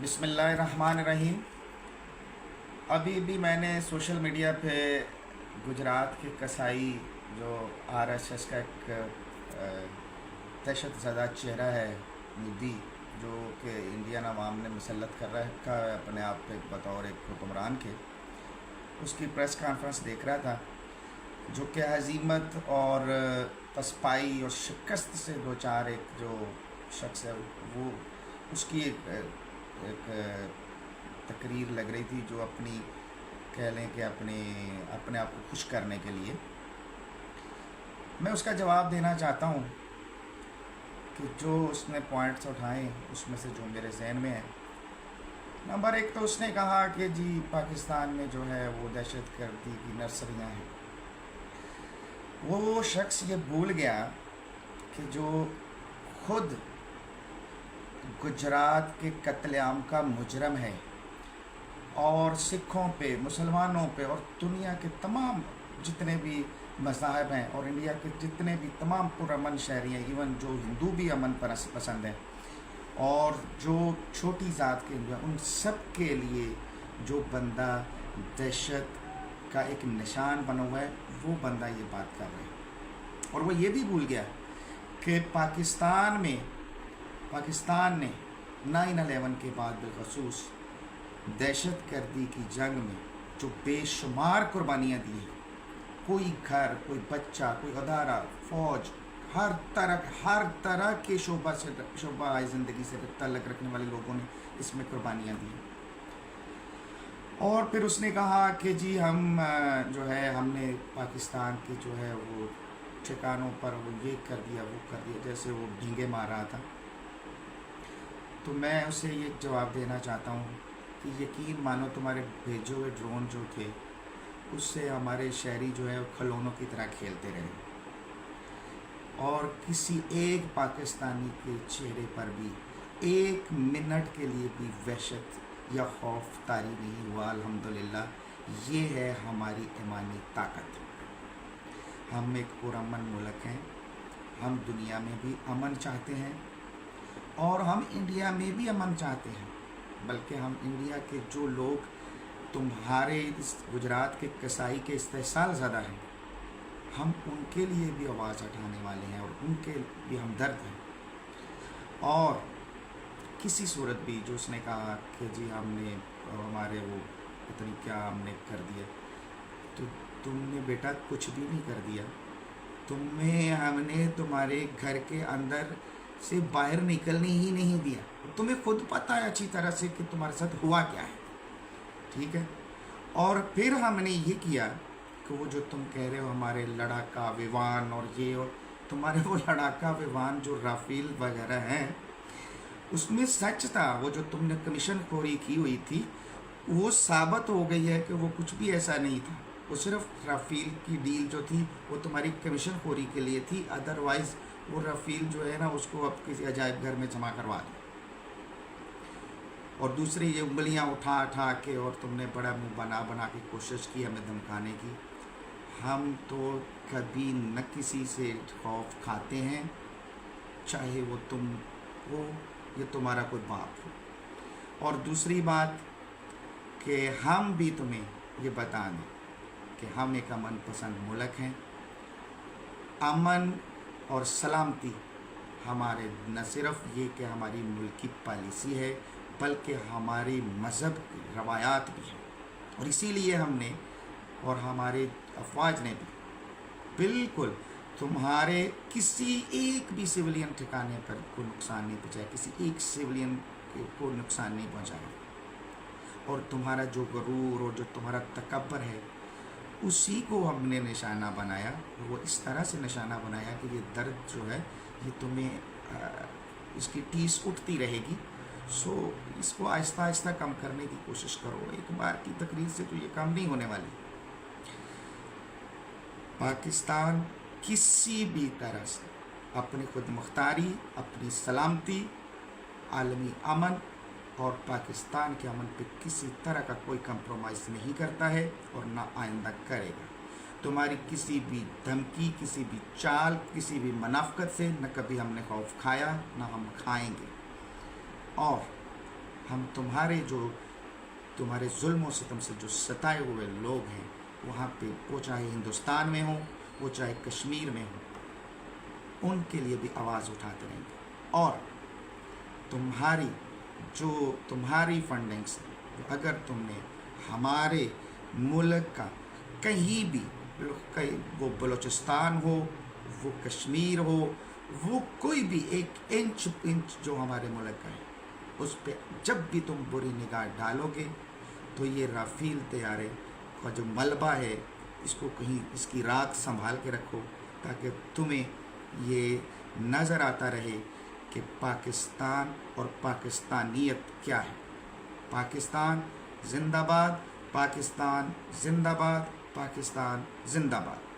بسم اللہ الرحمن الرحیم۔ ابھی بھی میں نے سوشل میڈیا پہ گجرات کے کسائی جو آر ایس ایس کا ایک دہشت زدہ چہرہ ہے مودی، جو کہ انڈین عوام نے مسلط کر رکھا ہے اپنے آپ پہ بطور ایک حکمران کے، اس کی پریس کانفرنس دیکھ رہا تھا، جو کہ ہزیمت اور پسپائی اور شکست سے دو چار ایک جو شخص ہے، وہ اس کی ایک تقریر لگ رہی تھی، جو اپنی کہہ لیں کہ اپنے آپ کو خوش کرنے کے لیے۔ میں اس کا جواب دینا چاہتا ہوں کہ جو اس نے پوائنٹس اٹھائے اس میں سے جو میرے ذہن میں ہے، نمبر ایک تو اس نے کہا کہ جی پاکستان میں جو ہے وہ دہشت گردی کی نرسریاں ہیں۔ وہ شخص یہ بھول گیا کہ جو خود گجرات کے قتل عام کا مجرم ہے اور سکھوں پہ، مسلمانوں پہ اور دنیا کے تمام جتنے بھی مذاہب ہیں اور انڈیا کے جتنے بھی تمام پرامن شہری ہیں، ایون جو ہندو بھی امن پسند ہیں اور جو چھوٹی ذات کے ہندو ہیں، ان سب کے لیے جو بندہ دہشت کا ایک نشان بنا ہوا ہے، وہ بندہ یہ بات کر رہا ہے۔ اور وہ یہ بھی بھول گیا کہ پاکستان نے 9/11 کے بعد بالخصوص دہشت گردی کی جنگ میں جو بے شمار قربانیاں دی ہیں، کوئی گھر، کوئی بچہ، کوئی ادارہ، فوج، ہر طرح کے شعبہ زندگی سے تعلق رکھنے والے لوگوں نے اس میں قربانیاں دی ہیں۔ اور پھر اس نے کہا کہ جی ہم نے پاکستان کے جو ہے وہ ٹھکانوں پر وہ یہ کر دیا، وہ کر دیا، جیسے وہ ڈھینگے مار رہا تھا۔ تو میں اسے یہ جواب دینا چاہتا ہوں کہ یقین مانو تمہارے بھیجے ہوئے ڈرون جو تھے، اس سے ہمارے شہری جو ہے کھلونوں کی طرح کھیلتے رہے، اور کسی ایک پاکستانی کے چہرے پر بھی ایک منٹ کے لیے بھی وحشت یا خوف طاری نہیں ہوا۔ الحمدللہ، یہ ہے ہماری ایمانی طاقت۔ ہم ایک پرامن ملک ہیں، ہم دنیا میں بھی امن چاہتے ہیں اور ہم انڈیا میں بھی امن چاہتے ہیں، بلکہ ہم انڈیا کے جو لوگ تمہارے اس گجرات کے کسائی کے استحصال زدہ ہیں، ہم ان کے لیے بھی آواز اٹھانے والے ہیں اور ان کے بھی ہمدرد ہیں۔ اور کسی صورت بھی جو اس نے کہا کہ جی ہم نے ہمارے وہ پتہ نہیں کیا ہم نے کر دیا، تو تم نے بیٹا کچھ بھی نہیں کر دیا۔ ہم نے تمہارے گھر کے اندر سے باہر نکلنے ہی نہیں دیا، تمہیں خود پتہ ہے اچھی طرح سے کہ تمہارے ساتھ ہوا کیا ہے، ٹھیک ہے؟ اور پھر ہم نے یہ کیا کہ وہ جو تم کہہ رہے ہو ہمارے لڑاکا ویوان اور یہ، اور تمہارے وہ لڑاکا ویوان جو رافیل وغیرہ ہیں، اس میں سچ تھا، وہ جو تم نے کمیشن خوری کی ہوئی تھی وہ ثابت ہو گئی ہے کہ وہ کچھ بھی ایسا نہیں تھا، وہ صرف رافیل کی ڈیل جو تھی وہ تمہاری کمیشن خوری کے لیے تھی، ادروائز وہ رافیل جو ہے نا اس کو اب کسی عجائب گھر میں جمع کروا دو۔ اور دوسری یہ انگلیاں اٹھا کے اور تم نے بڑا منہ بنا کے کوشش کی ہمیں دھمکانے کی۔ ہم تو کبھی نہ کسی سے خوف کھاتے ہیں، چاہے وہ تم ہو یا تمہارا کوئی باپ ہو۔ اور دوسری بات کہ ہم بھی تمہیں یہ بتا دیں کہ ہم ایک امن پسند ملک ہیں۔ امن اور سلامتی ہمارے نہ صرف یہ کہ ہماری ملکی پالیسی ہے، بلکہ ہماری مذہب کی روایات بھی ہیں، اور اسی لیے ہم نے اور ہمارے افواج نے بھی بالکل تمہارے کسی ایک بھی سویلین ٹھکانے پر کوئی نقصان نہیں پہنچایا، کسی ایک سویلین کو نقصان نہیں پہنچایا، اور تمہارا جو غرور اور جو تمہارا تکبر ہے اسی کو ہم نے نشانہ بنایا، اور وہ اس طرح سے نشانہ بنایا کہ یہ درد جو ہے یہ تمہیں اس کی ٹیس اٹھتی رہے گی۔ سو اس کو آہستہ آہستہ کم کرنے کی کوشش کرو، ایک بار کی تقریر سے تو یہ کم نہیں ہونے والی۔ پاکستان کسی بھی طرح سے اپنی خود مختاری، اپنی سلامتی، عالمی امن اور پاکستان کے امن پہ کسی طرح کا کوئی کمپرومائز نہیں کرتا ہے اور نہ آئندہ کرے گا۔ تمہاری کسی بھی دھمکی، کسی بھی چال، کسی بھی منافقت سے نہ کبھی ہم نے خوف کھایا، نہ ہم کھائیں گے۔ اور ہم تمہارے ظلم و ستم سے جو ستائے ہوئے لوگ ہیں وہاں پہ، وہ چاہے ہندوستان میں ہوں، وہ چاہے کشمیر میں ہوں، ان کے لیے بھی آواز اٹھاتے رہیں گے. اور تمہاری فنڈنگس، اگر تم نے ہمارے ملک کا کہیں بھی، وہ بلوچستان ہو، وہ کشمیر ہو، وہ کوئی بھی ایک انچ جو ہمارے ملک کا ہے، اس پہ جب بھی تم بری نگاہ ڈالو گے تو یہ رافیل طیارے کا جو ملبہ ہے، اس کو کہیں اس کی راکھ سنبھال کے رکھو، تاکہ تمہیں یہ نظر آتا رہے کہ پاکستان اور پاکستانیت کیا ہے. پاکستان زندہ باد، پاکستان زندہ باد، پاکستان زندہ باد.